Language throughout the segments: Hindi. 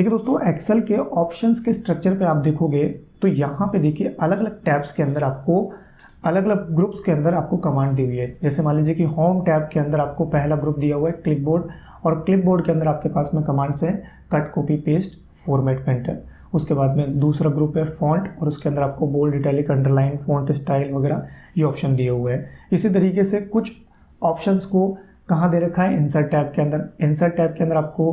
देखिए दोस्तों, एक्सेल के ऑप्शंस के स्ट्रक्चर पे आप देखोगे तो यहाँ पे देखिए अलग अलग टैब्स के अंदर आपको अलग अलग ग्रुप्स के अंदर आपको कमांड दी हुई है। जैसे मान लीजिए कि होम टैब के अंदर आपको पहला ग्रुप दिया हुआ है क्लिपबोर्ड, और क्लिपबोर्ड के अंदर आपके पास में कमांड्स है cut, copy, paste, format, painter. उसके बाद में दूसरा ग्रुप है फॉन्ट, और उसके अंदर आपको bold, italic, underline, font style वगैरह ये ऑप्शन दिए हुए हैं। इसी तरीके से कुछ ऑप्शंस को कहाँ दे रखा है, इंसर्ट टैब के अंदर। इंसर्ट टैब के अंदर आपको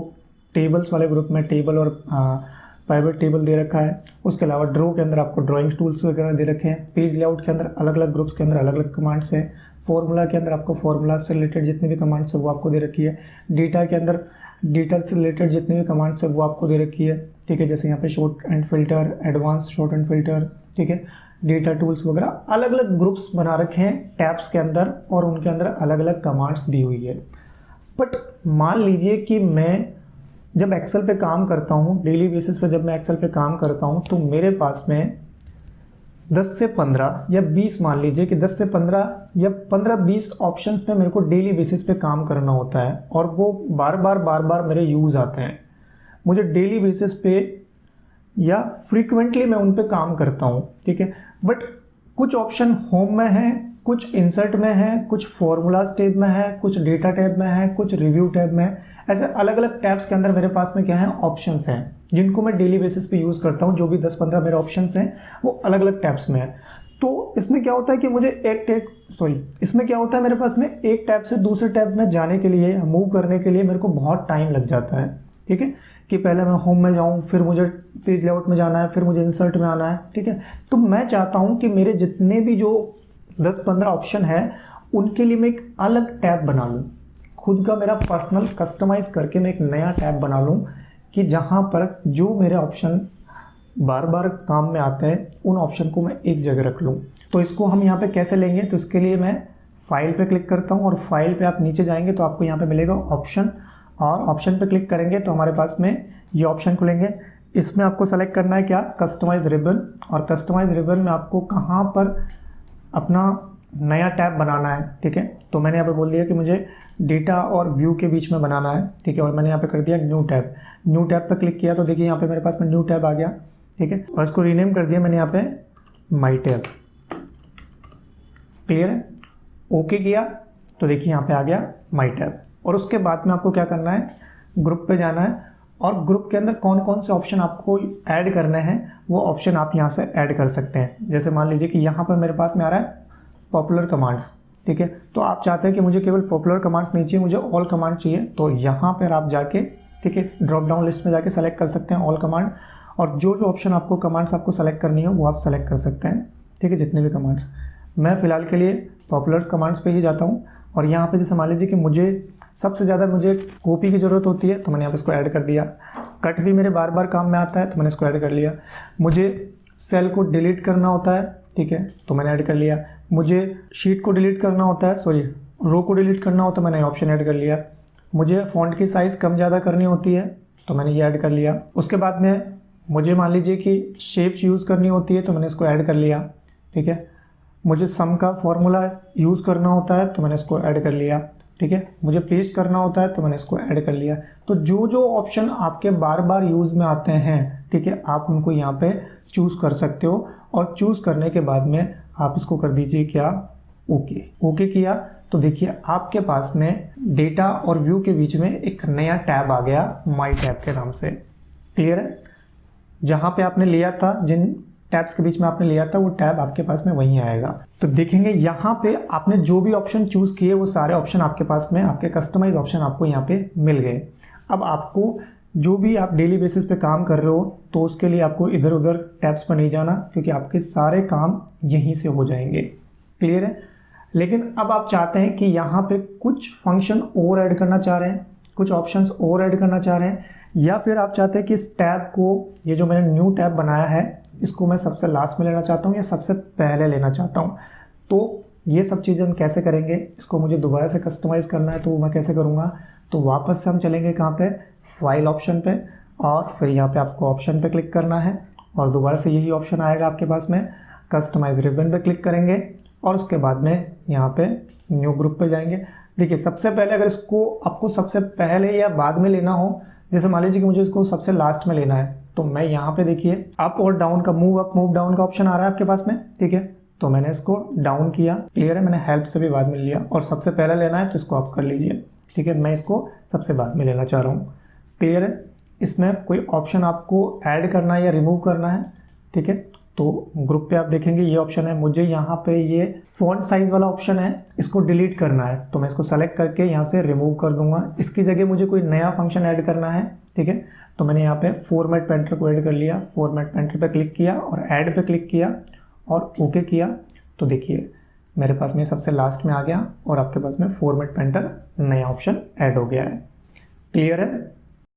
टेबल्स वाले ग्रुप में टेबल और प्राइवेट टेबल दे रखा है। उसके अलावा ड्रॉ के अंदर आपको ड्राइंग टूल्स वगैरह दे रखे हैं। पेज लेआउट के अंदर अलग अलग ग्रुप्स के अंदर अलग अलग कमांड्स हैं। फॉर्मूला के अंदर आपको फॉर्मूला से रिलेटेड जितने भी कमांड्स है वो आपको दे रखी है। डेटा के अंदर डेटा से रिलेटेड जितने भी कमांड्स है वो आपको दे रखी है, ठीक है। जैसे यहाँ पे short and filter, advance short and filter, ठीक है, डेटा टूल्स वगैरह अलग अलग ग्रुप्स बना रखे हैं टैब्स के अंदर, और उनके अंदर अलग अलग कमांड्स दी हुई है। बट मान लीजिए कि मैं जब एक्सेल पे काम करता हूँ, डेली बेसिस पे जब मैं एक्सेल पे काम करता हूँ, तो मेरे पास में 10 से 15 या 20, मान लीजिए कि 10 से 15 या 15-20 ऑप्शंस पे मेरे को डेली बेसिस पे काम करना होता है, और वो बार बार मेरे यूज़ आते हैं। मुझे डेली बेसिस पे या फ्रीक्वेंटली मैं उन पे काम करता हूँ, ठीक है। बट कुछ ऑप्शन होम में है, कुछ इंसर्ट में है, कुछ फॉर्मूलाज टैब में है, कुछ डेटा टैब में है, कुछ रिव्यू टैब में है। ऐसे अलग अलग टैब्स के अंदर मेरे पास में क्या है, ऑप्शंस हैं जिनको मैं डेली बेसिस पे यूज़ करता हूँ। जो भी 10-15 मेरे ऑप्शंस हैं वो अलग अलग टैब्स में है। तो इसमें क्या होता है कि मुझे इसमें क्या होता है, मेरे पास में एक टैब से दूसरे टैब में जाने के लिए, मूव करने के लिए मेरे को बहुत टाइम लग जाता है, ठीक है। कि पहले मैं होम में जाऊं, फिर मुझे पेज लेआउट में जाना है, फिर मुझे इंसर्ट में आना है, ठीक है। तो मैं चाहता हूं कि मेरे जितने भी जो 10-15 ऑप्शन है उनके लिए मैं एक अलग टैब बना लूं, खुद का मेरा पर्सनल कस्टमाइज करके मैं एक नया टैब बना लूं, कि जहां पर जो मेरे ऑप्शन बार बार काम में आते हैं उन ऑप्शन को मैं एक जगह रख लूं। तो इसको हम यहाँ पे कैसे लेंगे, तो इसके लिए मैं फाइल पे क्लिक करता हूँ, और फाइल पे आप नीचे जाएंगे तो आपको यहाँ पे मिलेगा ऑप्शन, और ऑप्शन पे क्लिक करेंगे तो हमारे पास में ये ऑप्शन खुलेंगे। इसमें आपको सेलेक्ट करना है क्या, कस्टमाइज रिबन, और कस्टमाइज रिबन में आपको कहाँ पर अपना नया टैब बनाना है, ठीक है। तो मैंने यहाँ पे बोल दिया कि मुझे डेटा और व्यू के बीच में बनाना है, ठीक है, और मैंने यहाँ पे कर दिया न्यू टैब। न्यू टैब पे क्लिक किया तो देखिए यहाँ पे मेरे पास में न्यू टैब आ गया, ठीक है, और इसको रीनेम कर दिया मैंने यहाँ पे माई टैब। क्लियर है, ओके किया तो देखिए यहाँ पे आ गया माई टैब। और उसके बाद में आपको क्या करना है, ग्रुप पे जाना है, और ग्रुप के अंदर कौन कौन से ऑप्शन आपको ऐड करने हैं वो ऑप्शन आप यहाँ से ऐड कर सकते हैं। जैसे मान लीजिए कि यहाँ पर मेरे पास में आ रहा है पॉपुलर कमांड्स, ठीक है। तो आप चाहते हैं कि मुझे केवल पॉपुलर कमांड्स नहीं चाहिए, मुझे ऑल कमांड चाहिए, तो यहाँ पर आप जाके, ठीक है, ड्रॉप डाउन लिस्ट में जाके सेलेक्ट कर सकते हैं ऑल कमांड, और जो जो ऑप्शन आपको कमांड्स आपको सेलेक्ट करनी है वो आप सेलेक्ट कर सकते हैं, ठीक है, जितने भी कमांड्स। मैं फ़िलहाल के लिए पॉपुलर कमांड्स पे ही जाता हूँ, और यहाँ पे जैसे मान लीजिए कि मुझे सबसे ज़्यादा मुझे कॉपी की ज़रूरत होती है तो मैंने यहाँ पे इसको ऐड कर दिया। कट भी मेरे बार बार काम में आता है तो मैंने इसको ऐड कर लिया। मुझे सेल को डिलीट करना होता है, ठीक है, तो मैंने ऐड कर लिया। मुझे शीट को डिलीट करना होता है, रो को डिलीट करना होता है, मैंने ऑप्शन ऐड कर लिया। मुझे फ़ॉन्ट की साइज़ कम ज़्यादा करनी होती है तो मैंने ये ऐड कर लिया। उसके बाद में मुझे मान लीजिए कि शेप्स यूज़ करनी होती है तो मैंने इसको ऐड कर लिया, ठीक है। मुझे सम का फॉर्मूला यूज़ करना होता है तो मैंने इसको ऐड कर लिया, ठीक है। मुझे पेस्ट करना होता है तो मैंने इसको ऐड कर लिया। तो जो जो ऑप्शन आपके बार बार यूज़ में आते हैं, ठीक है, आप उनको यहाँ पे चूज़ कर सकते हो, और चूज़ करने के बाद में आप इसको कर दीजिए क्या, ओके। ओके किया तो देखिए आपके पास में डेटा और व्यू के बीच में एक नया टैब आ गया माई टैब के नाम से। क्लियर है, जहाँ पे आपने लिया था, जिन टैब्स के बीच में आपने लिया था वो टैब आपके पास में वहीं आएगा। तो देखेंगे यहाँ पे आपने जो भी ऑप्शन चूज़ किए वो सारे ऑप्शन आपके पास में, आपके कस्टमाइज ऑप्शन आपको यहाँ पे मिल गए। अब आपको जो भी आप डेली बेसिस पे काम कर रहे हो तो उसके लिए आपको इधर उधर टैब्स पर नहीं जाना, क्योंकि आपके सारे काम यहीं से हो जाएंगे। क्लियर है, लेकिन अब आप चाहते हैं कि यहाँ पे कुछ फंक्शन और ऐड करना चाह रहे हैं, कुछ ऑप्शंस और ऐड करना चाह रहे हैं, या फिर आप चाहते हैं कि इस टैब को, ये जो मैंने न्यू टैब बनाया है, इसको मैं सबसे लास्ट में लेना चाहता हूँ या सबसे पहले लेना चाहता हूँ। तो ये सब चीज़ें हम कैसे करेंगे, इसको मुझे दोबारा से कस्टमाइज़ करना है तो मैं कैसे करूँगा, तो वापस से हम चलेंगे कहाँ पे, फाइल ऑप्शन पे, और फिर यहाँ पे आपको ऑप्शन पे क्लिक करना है, और दोबारा से यही ऑप्शन आएगा आपके पास में, कस्टमाइज रिबन पे क्लिक करेंगे, और उसके बाद में यहाँ पे न्यू ग्रुप पे जाएंगे। देखिए सबसे पहले अगर इसको आपको सबसे पहले या बाद में लेना हो जैसे मान लीजिए कि मुझे इसको सबसे लास्ट में लेना है, तो मैं यहाँ पे देखिए अप और डाउन का, मूव अप मूव डाउन का ऑप्शन आ रहा है आपके पास में, ठीक है। तो मैंने इसको डाउन किया, क्लियर है, मैंने हेल्प से भी बाद में लिया, और सबसे पहले लेना है तो इसको आप कर लीजिए, ठीक है। मैं इसको सबसे बाद में लेना चाह रहा हूँ, क्लियर है। इसमें कोई ऑप्शन आपको ऐड करना है या रिमूव करना है, ठीक है। तो ग्रुप पे आप देखेंगे ये ऑप्शन है, मुझे यहाँ पे ये फॉन्ट साइज वाला ऑप्शन है, इसको डिलीट करना है, तो मैं इसको सेलेक्ट करके यहाँ से रिमूव कर दूंगा। इसकी जगह मुझे कोई नया फंक्शन ऐड करना है, ठीक है। तो मैंने यहाँ पे फॉर्मेट पेंटर को ऐड कर लिया, फॉर्मेट पेंटर पे क्लिक किया और ऐड पे क्लिक किया और ओके किया। तो देखिए मेरे पास में सबसे लास्ट में आ गया और आपके पास में फॉर्मेट पेंटर नया ऑप्शन ऐड हो गया है, क्लियर है।